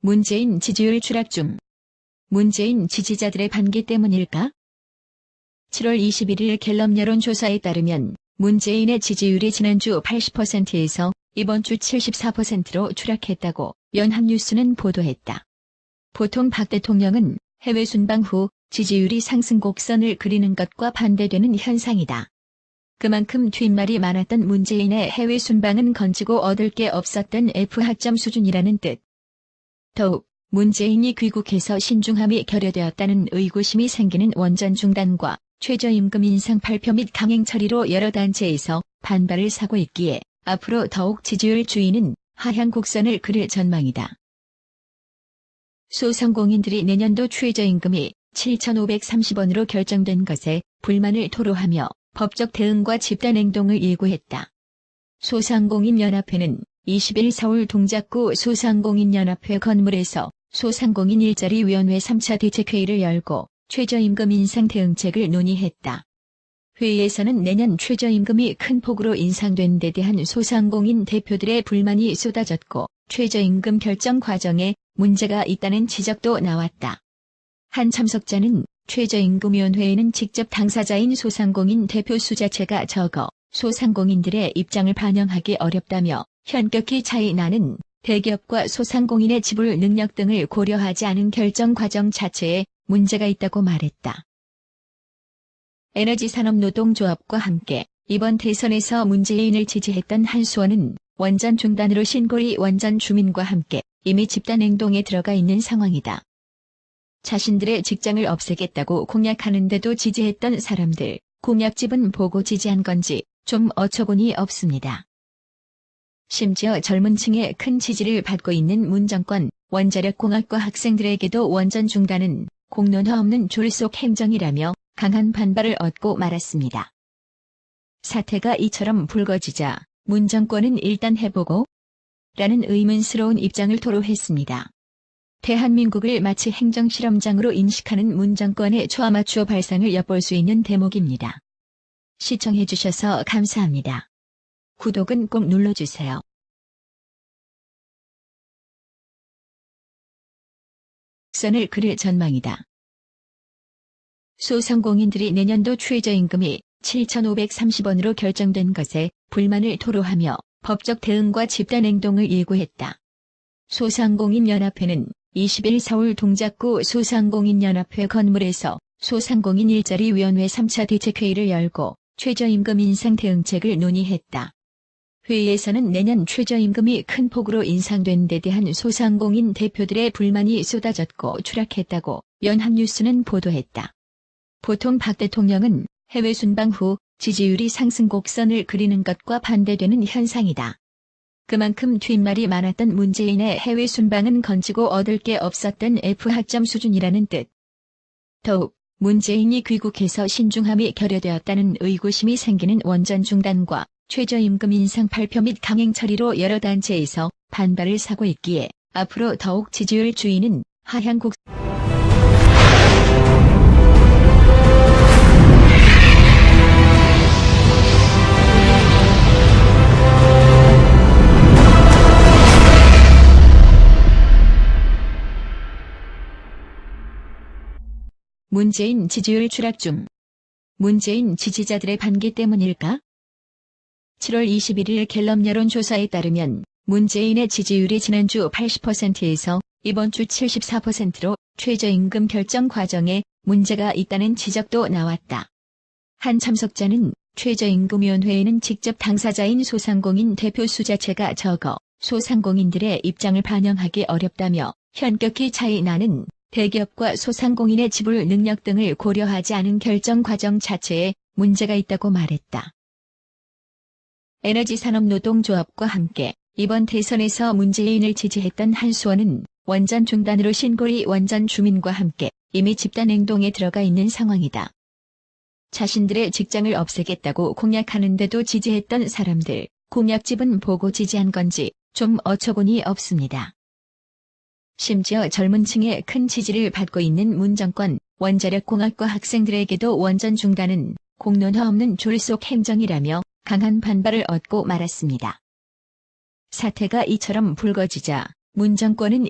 문재인 지지율 추락 중. 문재인 지지자들의 반기 때문일까? 7월 21일 갤럽 여론조사에 따르면 문재인의 지지율이 지난주 80%에서 이번 주 74%로 추락했다고 연합뉴스는 보도했다. 보통 박 대통령은 해외 순방 후 지지율이 상승 곡선을 그리는 것과 반대되는 현상이다. 그만큼 뒷말이 많았던 문재인의 해외 순방은 건지고 얻을 게 없었던 F학점 수준이라는 뜻. 더욱 문재인이 귀국해서 신중함이 결여되었다는 의구심이 생기는 원전 중단과 최저임금 인상 발표 및 강행 처리로 여러 단체에서 반발을 사고 있기에 앞으로 더욱 지지율 추이는 하향 곡선을 그릴 전망이다. 소상공인들이 내년도 최저임금이 7,530원으로 결정된 것에 불만을 토로하며 법적 대응과 집단행동을 예고했다. 소상공인연합회는 20일 서울 동작구 소상공인연합회 건물에서 소상공인 일자리위원회 3차 대책회의를 열고 최저임금 인상 대응책을 논의했다. 회의에서는 내년 최저임금이 큰 폭으로 인상된 데 대한 소상공인 대표들의 불만이 쏟아졌고 최저임금 결정 과정에 문제가 있다는 지적도 나왔다. 한 참석자는 최저임금위원회에는 직접 당사자인 소상공인 대표 수 자체가 적어 소상공인들의 입장을 반영하기 어렵다며 현격히 차이 나는 대기업과 소상공인의 지불 능력 등을 고려하지 않은 결정 과정 자체에 문제가 있다고 말했다. 에너지산업노동조합과 함께 이번 대선에서 문재인을 지지했던 한수원은 원전 중단으로 신고리 원전 주민과 함께 이미 집단행동에 들어가 있는 상황이다. 자신들의 직장을 없애겠다고 공약하는데도 지지했던 사람들, 공약집은 보고 지지한 건지 좀 어처구니 없습니다. 심지어 젊은 층의 큰 지지를 받고 있는 문정권 원자력공학과 학생들에게도 원전 중단은 공론화 없는 졸속 행정이라며 강한 반발을 얻고 말았습니다. 사태가 이처럼 불거지자 문정권은 일단 해보고? 라는 의문스러운 입장을 토로했습니다. 대한민국을 마치 행정실험장으로 인식하는 문정권의 초아마추어 발상을 엿볼 수 있는 대목입니다. 시청해주셔서 감사합니다. 구독은 꼭 눌러주세요. 선을 그릴 전망이다. 소상공인들이 내년도 최저임금이 7,530원으로 결정된 것에 불만을 토로하며 법적 대응과 집단행동을 예고했다. 소상공인연합회는 20일 서울 동작구 소상공인연합회 건물에서 소상공인 일자리위원회 3차 대책회의를 열고 최저임금 인상 대응책을 논의했다. 회의에서는 내년 최저임금이 큰 폭으로 인상된 데 대한 소상공인 대표들의 불만이 쏟아졌고 추락했다고 연합뉴스는 보도했다. 보통 박 대통령은 해외 순방 후 지지율이 상승 곡선을 그리는 것과 반대되는 현상이다. 그만큼 뒷말이 많았던 문재인의 해외 순방은 건지고 얻을 게 없었던 F학점 수준이라는 뜻. 더욱 문재인이 귀국해서 신중함이 결여되었다는 의구심이 생기는 원전 중단과 최저임금 인상 발표 및 강행 처리로 여러 단체에서 반발을 사고 있기에 앞으로 더욱 지지율 추이는 하향 곡 문재인 지지율 추락 중. 문재인 지지자들의 반기 때문일까? 7월 21일 갤럽 여론조사에 따르면 문재인의 지지율이 지난주 80%에서 이번 주 74%로 최저임금 결정 과정에 문제가 있다는 지적도 나왔다. 한 참석자는 최저임금위원회에는 직접 당사자인 소상공인 대표 수 자체가 적어 소상공인들의 입장을 반영하기 어렵다며 현격히 차이 나는 대기업과 소상공인의 지불 능력 등을 고려하지 않은 결정 과정 자체에 문제가 있다고 말했다. 에너지산업노동조합과 함께 이번 대선에서 문재인을 지지했던 한수원은 원전 중단으로 신고리 원전 주민과 함께 이미 집단행동에 들어가 있는 상황이다. 자신들의 직장을 없애겠다고 공약하는데도 지지했던 사람들, 공약집은 보고 지지한 건지 좀 어처구니 없습니다. 심지어 젊은 층의 큰 지지를 받고 있는 문정권 원자력공학과 학생들에게도 원전 중단은 공론화 없는 졸속 행정이라며 강한 반발을 얻고 말았습니다. 사태가 이처럼 불거지자 문정권은